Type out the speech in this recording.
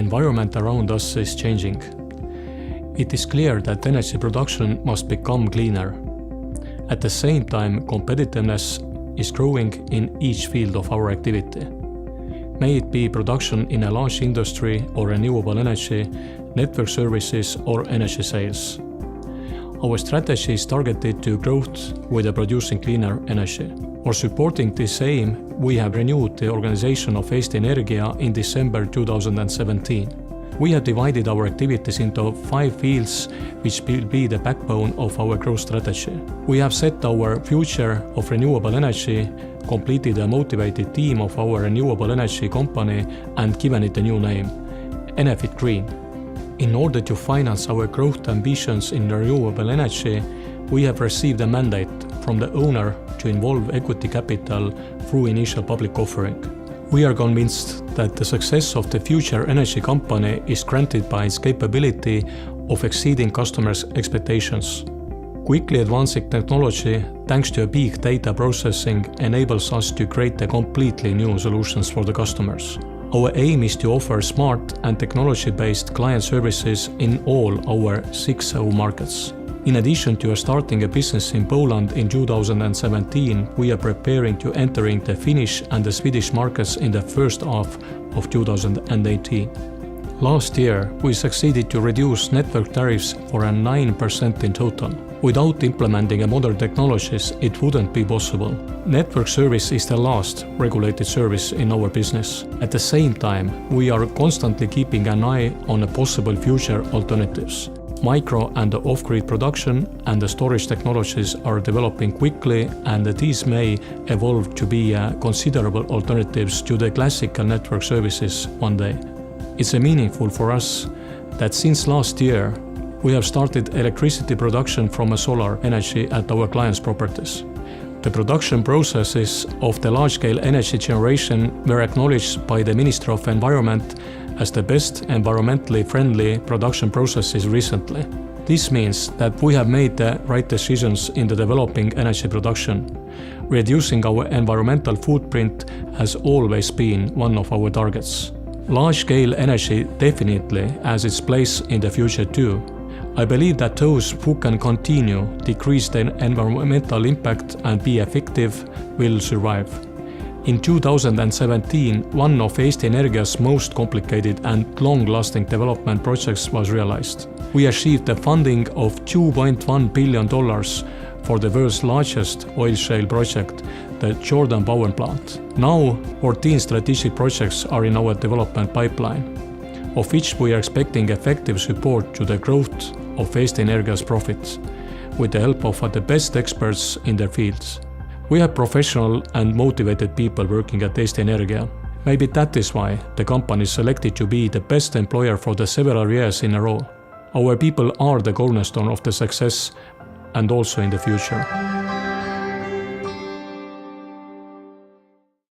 environment around us is changing. It is clear that energy production must become cleaner. At the same time, competitiveness is growing in each field of our activity. May it be production in a large industry or renewable energy, network services or energy sales. Our strategy is targeted to growth with producing cleaner energy. For supporting this aim, we have renewed the organization of Eesti Energia in December 2017. We have divided our activities into 5 fields which will be the backbone of our growth strategy. We have set our future of renewable energy, completed a motivated team of our renewable energy company and given it a new name, Enefit Green. In order to finance our growth ambitions in renewable energy, we have received a mandate from the owner to involve equity capital through initial public offering. We are convinced that the success of the future energy company is granted by its capability of exceeding customers' expectations. Quickly advancing technology, thanks to big data processing, enables us to create completely new solutions for the customers. Our aim is to offer smart and technology-based client services in all our 6 home markets. In addition to starting a business in Poland in 2017, we are preparing to entering the Finnish and the Swedish markets in the first half of 2018. Last year, we succeeded to reduce network tariffs for a 9% in total. Without implementing modern technologies, it wouldn't be possible. Network service is the last regulated service in our business. At the same time, we are constantly keeping an eye on possible future alternatives. Micro and off-grid production and the storage technologies are developing quickly, and these may evolve to be considerable alternatives to the classical network services one day. It's meaningful for us that since last year, we have started electricity production from solar energy at our clients' properties. The production processes of the large-scale energy generation were acknowledged by the Ministry of Environment as the best environmentally friendly production processes recently. This means that we have made the right decisions in the developing energy production. Reducing our environmental footprint has always been one of our targets. Large-scale energy definitely has its place in the future too. I believe that those who can continue decrease their environmental impact and be effective will survive. In 2017, one of Eesti Energia's most complicated and long-lasting development projects was realized. We achieved the funding of $2.1 billion for the world's largest oil shale project, the Jordan Power Plant. Now, 14 strategic projects are in our development pipeline, of which we are expecting effective support to the growth of Eesti Energia's profits, with the help of the best experts in their fields. We have professional and motivated people working at Eesti Energia. Maybe that is why the company is selected to be the best employer for the several years in a row. Our people are the cornerstone of the success and also in the future.